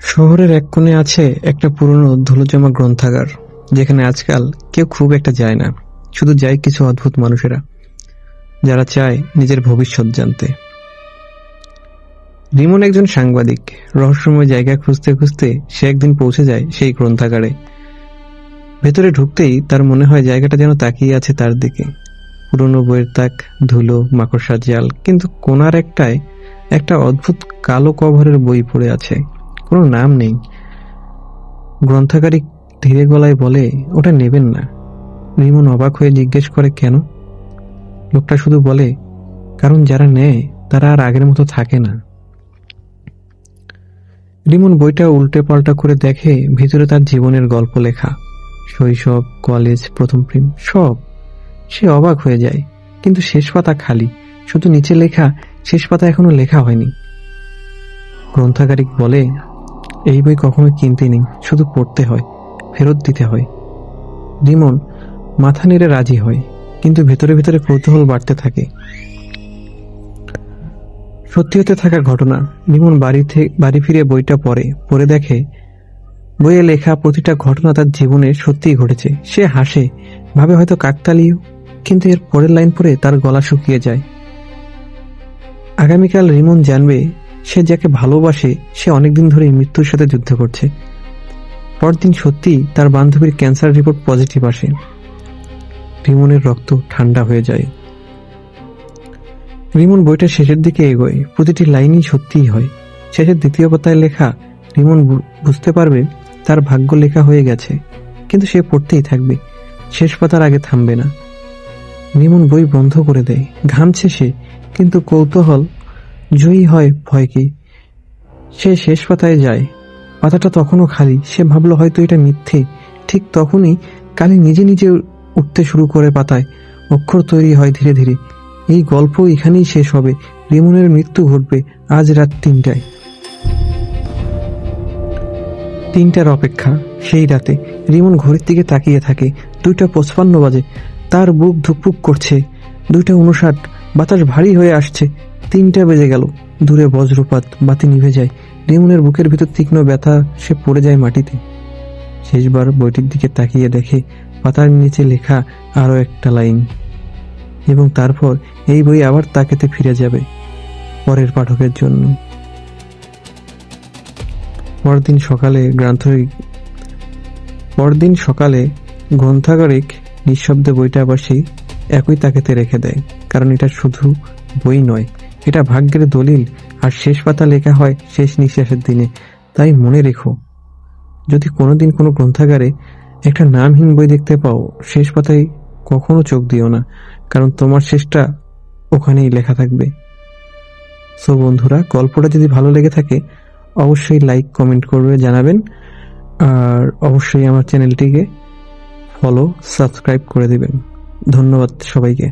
শহরের এক কোণে আছে একটা পুরনো ধুলোজমা গ্রন্থাগার, যেখানে আজকাল কেউ খুব একটা যায় না। শুধু যায় কিছু অদ্ভুত মানুষেরা, যারা চায় নিজের ভবিষ্যৎ জানতে। রিমন একজন সাংবাদিক। রহস্যময় জায়গা খুঁজতে খুঁজতে সে একদিন পৌঁছে যায় সেই গ্রন্থাগারে। ভেতরে ঢুকতেই তার মনে হয় জায়গাটা যেন তাকিয়ে আছে তার দিকে। পুরনো বইয়ের তাক, ধুলো, মাকড়সার জাল, কিন্তু কোণার একটায় একটা অদ্ভুত কালো কভারের বই পড়ে আছে। কোনো নাম নেই। গ্রন্থাগারিক ধীরে গলায় বলে, ওটা নেবেন না। রিমন অবাক হয়ে জিজ্ঞেস করে, কেন? লোকটা শুধু বলে, কারণ যারা নেয় তারা আর আগের মতো থাকে না। রিমন বইটা উল্টে পাল্টা করে দেখে, ভিতরে তার জীবনের গল্প লেখা। শৈশব, কলেজ, প্রথম প্রেম, সব। সে অবাক হয়ে যায়, কিন্তু শেষ পাতা খালি। শুধু নিচে লেখা, শেষ পাতা এখনো লেখা হয়নি। গ্রন্থাগারিক বলে, এই বই কখনো কিনতে নেই, শুধু পড়তে হয়, ফেরত দিতে হয়। রিমন মাথা নেড়ে রাজি হয়, কিন্তু ভেতরে ভেতরে কৌতূহল বাড়তে থাকে। সত্যি হতে থাকা ঘটনা। রিমন বাড়ি ফিরে বইটা পড়ে দেখে বইয়ে লেখা প্রতিটা ঘটনা তার জীবনে সত্যিই ঘটেছে। সে হাসে, ভাবে হয়তো কাকতালীয়, কিন্তু এর পরের লাইন পড়ে তার গলা শুকিয়ে যায়। আগামীকাল রিমন জানবে, সে যাকে ভালোবাসে সে অনেকদিন ধরে মৃত্যুর সাথে যুদ্ধ করছে। পরদিন সত্যি তার বান্ধবীর ক্যান্সার রিপোর্ট পজিটিভ আসে। রিমনের রক্ত ঠান্ডা হয়ে যায়। রিমন বইটা শেষের দিকে এগোয়, প্রতিটি লাইনই সত্যিই হয়। শেষের দ্বিতীয় পাতায় লেখা, রিমন বুঝতে পারবে তার ভাগ্য লেখা হয়ে গেছে, কিন্তু সে পড়তেই থাকবে, শেষ পাতার আগে থামবে না। রিমন বই বন্ধ করে দেয়। ঘামছে সে, কিন্তু কৌতূহল জয়ী হয় ভয়কে। সে শেষ পাতায় যায়। পাতাটা তখনও খালি। সে ভাবল হয়তো এটা মিথ্যে। ঠিক তখনই কালি নিজে নিজে উঠতে শুরু করে পাতায়। অক্ষর তৈরি হয় ধীরে ধীরে। এই গল্প এখানেই শেষ হবে। রিমনের মৃত্যু ঘটবে আজ রাত ৩টায়। ৩টার অপেক্ষা। সেই রাতে রিমন ঘড়ির দিকে তাকিয়ে থাকে। ২:৫৫ বাজে। তার বুক ধুকপুক করছে। ২:৫৯। বাতাস ভারী হয়ে আসছে। ৩টা বেজে গেল। দূরে বজ্রপাত, বাতি নিভে যায়। রিমনের বুকের ভিতর তীক্ষ্ণ ব্যথা। সে পড়ে যায় মাটিতে। শেষবার বইটির দিকে তাকিয়ে দেখে পাতার নিচে লেখা আরো একটা লাইন, এবং তারপর এই বই আবার তাকেতে ফিরে যাবে পরের পাঠকের জন্য। পরদিন সকালে গ্রন্থাগারিক নিঃশব্দে বইটা আবার সেই একই তাকেতে রেখে দেয়। কারণ এটা শুধু বই নয়, এটা ভাগ্যের দলিল। আর শেষ পাতা লেখা হয় শেষ নিঃশ্বাসের দিনে। তাই মনে রেখো, যদি কোনোদিন কোনো গ্রন্থাগারে একটা নামহীন বই দেখতে পাও, শেষ পাতায় কখনো চোখ দিও না, কারণ তোমার শেষটা ওখানেই লেখা থাকবে। সো বন্ধুরা, গল্পটা যদি ভালো লেগে থাকে অবশ্যই লাইক কমেন্ট করবে, জানাবেন। আর অবশ্যই আমার চ্যানেলটিকে ফলো সাবস্ক্রাইব করে দিবেন। ধন্যবাদ সবাইকে।